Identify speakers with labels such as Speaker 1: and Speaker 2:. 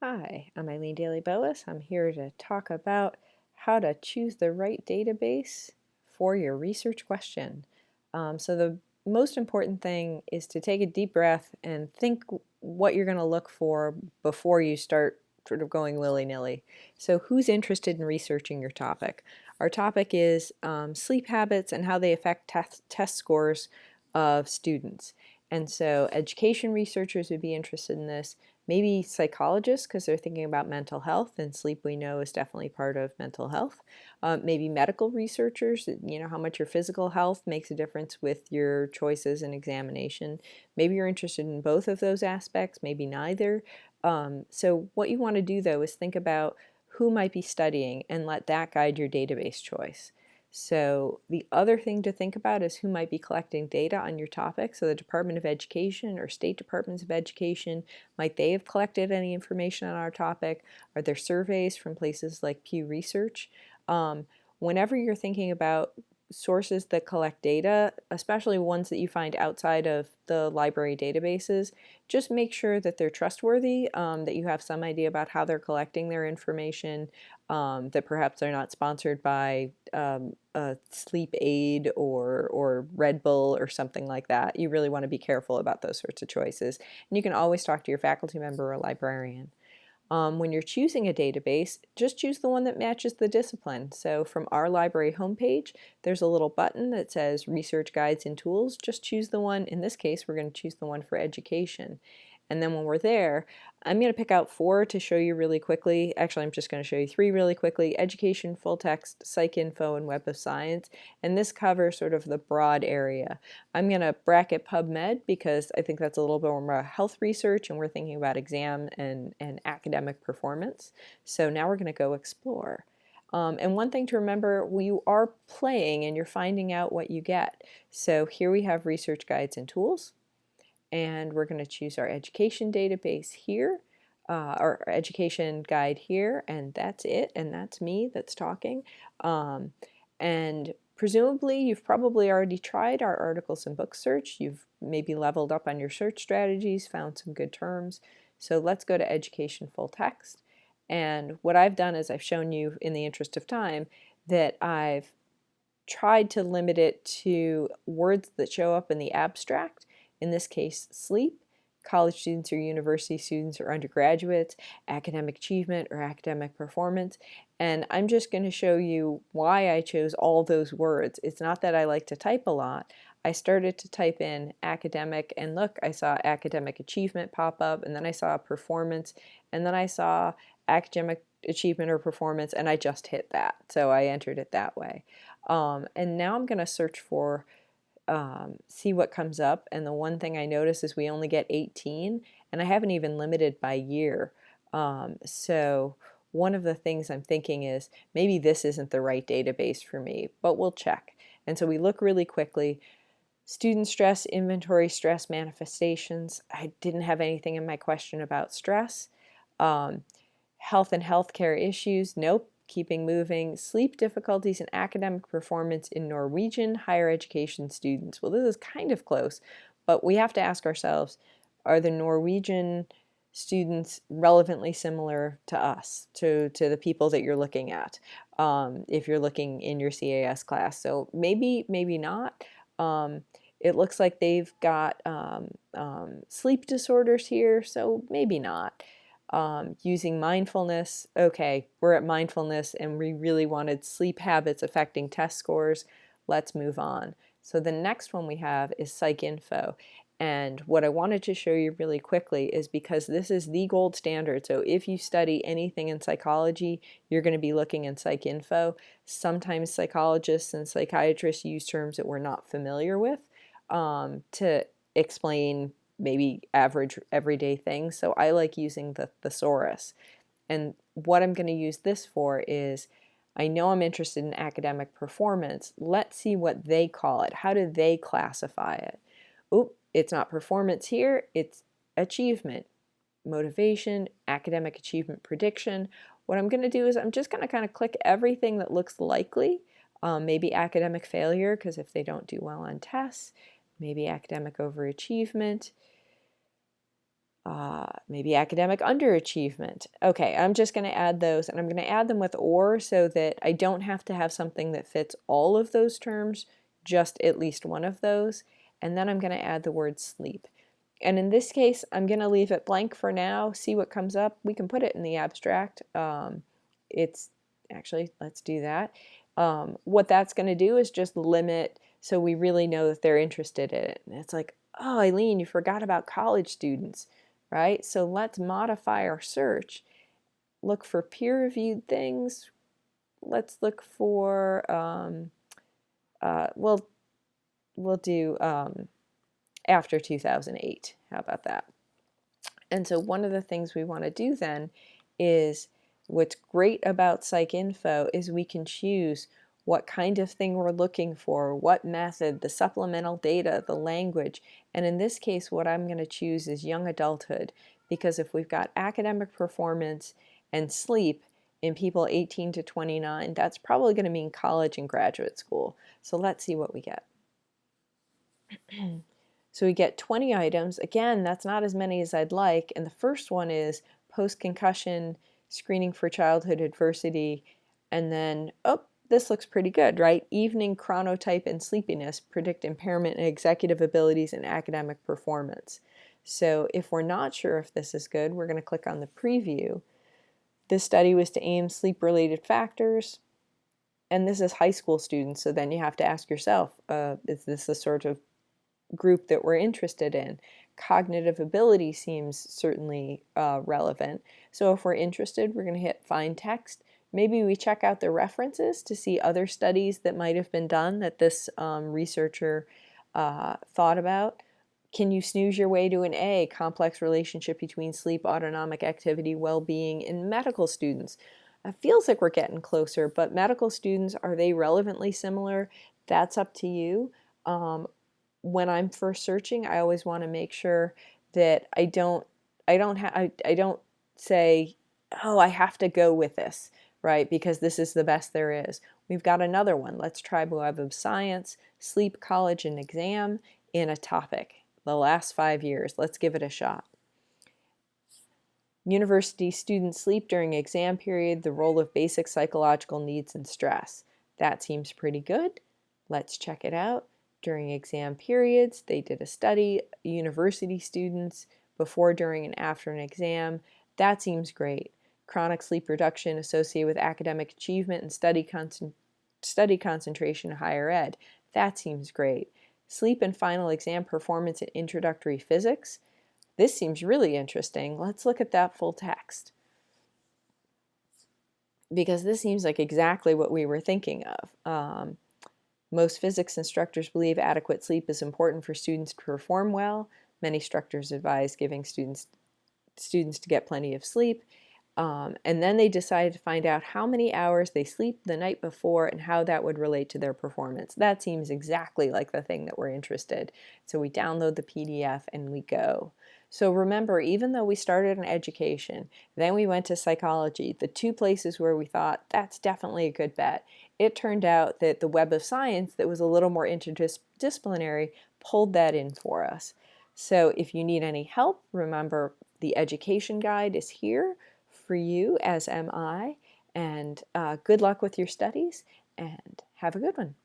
Speaker 1: Hi, I'm Eileen Daly-Boas. I'm here to talk about how to choose the right database for your research question. So the most important thing is to take a deep breath and think what you're going to look for before you start sort of going willy-nilly. So who's interested in researching your topic? Our topic is sleep habits and how they affect test scores of students. And so education researchers would be interested in this. Maybe psychologists, because they're thinking about mental health, and sleep we know is definitely part of mental health. Maybe medical researchers, how much your physical health makes a difference with your choices and examination. Maybe you're interested in both of those aspects, maybe neither. So what you want to do though is think about who might be studying and let that guide your database choice. So the other thing to think about is who might be collecting data on your topic. So the Department of Education or state departments of education, might they have collected any information on our topic? Are there surveys from places like Pew Research? Whenever you're thinking about sources that collect data, especially ones that you find outside of the library databases, just make sure that they're trustworthy, that you have some idea about how they're collecting their information, that perhaps they're not sponsored by a sleep aid or Red Bull or something like that. You really want to be careful about those sorts of choices. And you can always talk to your faculty member or librarian. When you're choosing a database, just choose the one that matches the discipline. So from our library homepage, there's a little button that says Research Guides and Tools. Just choose the one. In this case, we're going to choose the one for education. And then when we're there, I'm going to pick out 4 to show you really quickly. Actually, I'm just going to show you 3 really quickly: education, full text, psych info, and web of science. And this covers sort of the broad area. I'm going to bracket PubMed because I think that's a little bit more health research and we're thinking about exam and academic performance. So now we're going to go explore. And one thing to remember, you are playing and you're finding out what you get. So here we have research guides and tools, and we're going to choose our education database here, our education guide here, and that's it, and that's me that's talking. And presumably you've probably already tried our articles and book search. You've maybe leveled up on your search strategies, found some good terms. So let's go to education full text. And what I've done is I've shown you, in the interest of time, that I've tried to limit it to words that show up in the abstract. In this case, sleep, college students or university students or undergraduates, academic achievement or academic performance. And I'm just going to show you why I chose all those words. It's not that I like to type a lot. I started to type in academic, and look, I saw academic achievement pop up, and then I saw performance, and then I saw academic achievement or performance, and I just hit that. So I entered it that way. And now I'm going to search for, see what comes up. And the one thing I notice is we only get 18, and I haven't even limited by year. So one of the things I'm thinking is maybe this isn't the right database for me, but we'll check. And so we look really quickly. Student stress, inventory, stress manifestations. I didn't have anything in my question about stress. Health and healthcare issues. Nope. Keeping moving. Sleep difficulties and academic performance in Norwegian higher education students. Well, this is kind of close, but we have to ask ourselves, are the Norwegian students relevantly similar to us, to the people that you're looking at, if you're looking in your CAS class? So maybe, maybe not. It looks like they've got sleep disorders here, so maybe not. Using mindfulness. Okay, we're at mindfulness and we really wanted sleep habits affecting test scores. Let's move on. So the next one we have is psych info. And what I wanted to show you really quickly is because this is the gold standard. So if you study anything in psychology, you're going to be looking in psych info. Sometimes psychologists and psychiatrists use terms that we're not familiar with to explain maybe average everyday things. So I like using the thesaurus. And what I'm going to use this for is, I know I'm interested in academic performance. Let's see what they call it. How do they classify it? Oop, it's not performance here, it's achievement, motivation, academic achievement prediction. What I'm going to do is I'm just going to kind of click everything that looks likely. Maybe academic failure, because if they don't do well on tests, maybe academic overachievement. Maybe academic underachievement. Okay, I'm just going to add those, and I'm going to add them with or so that I don't have to have something that fits all of those terms, just at least one of those. And then I'm going to add the word sleep. And in this case, I'm going to leave it blank for now, see what comes up. We can put it in the abstract. It's actually, let's do that. What that's going to do is just limit so we really know that they're interested in it. And it's like, oh, Eileen, you forgot about college students, right? So let's modify our search. Look for peer-reviewed things. Let's look for, we'll do after 2008. How about that? And so one of the things we want to do then is, what's great about PsycInfo is we can choose what kind of thing we're looking for, what method, the supplemental data, the language. And in this case, what I'm going to choose is young adulthood, because if we've got academic performance and sleep in people 18 to 29, that's probably going to mean college and graduate school. So let's see what we get. So we get 20 items. Again, that's not as many as I'd like. And the first one is post-concussion screening for childhood adversity. And then, oh, this looks pretty good, right? Evening chronotype and sleepiness predict impairment in executive abilities and academic performance. So if we're not sure if this is good, we're going to click on the preview. This study was to aim sleep-related factors. And this is high school students. So then you have to ask yourself, is this the sort of group that we're interested in? Cognitive ability seems certainly relevant. So if we're interested, we're going to hit find text. Maybe we check out the references to see other studies that might have been done that this researcher thought about. Can you snooze your way to an A? Complex relationship between sleep, autonomic activity, well-being in medical students. It feels like we're getting closer, but medical students, are they relevantly similar? That's up to you. When I'm first searching, I always want to make sure that I don't say, oh, I have to go with this, right? Because this is the best there is. We've got another one. Let's try Web of Science, sleep, college, and exam in a topic. The last 5 years. Let's give it a shot. University students sleep during exam period, the role of basic psychological needs and stress. That seems pretty good. Let's check it out. During exam periods, they did a study, university students, before, during, and after an exam. That seems great. Chronic sleep reduction associated with academic achievement and study concentration in higher ed. That seems great. Sleep and final exam performance in introductory physics. This seems really interesting. Let's look at that full text, because this seems like exactly what we were thinking of. Most physics instructors believe adequate sleep is important for students to perform well. Many instructors advise giving students to get plenty of sleep. And then they decided to find out how many hours they sleep the night before and how that would relate to their performance. That seems exactly like the thing that we're interested. So we download the PDF and we go. So remember, even though we started in education, then we went to psychology, the two places where we thought that's definitely a good bet, it turned out that the Web of Science that was a little more interdisciplinary pulled that in for us. So if you need any help, remember the education guide is here for you, as am I. And good luck with your studies, and have a good one.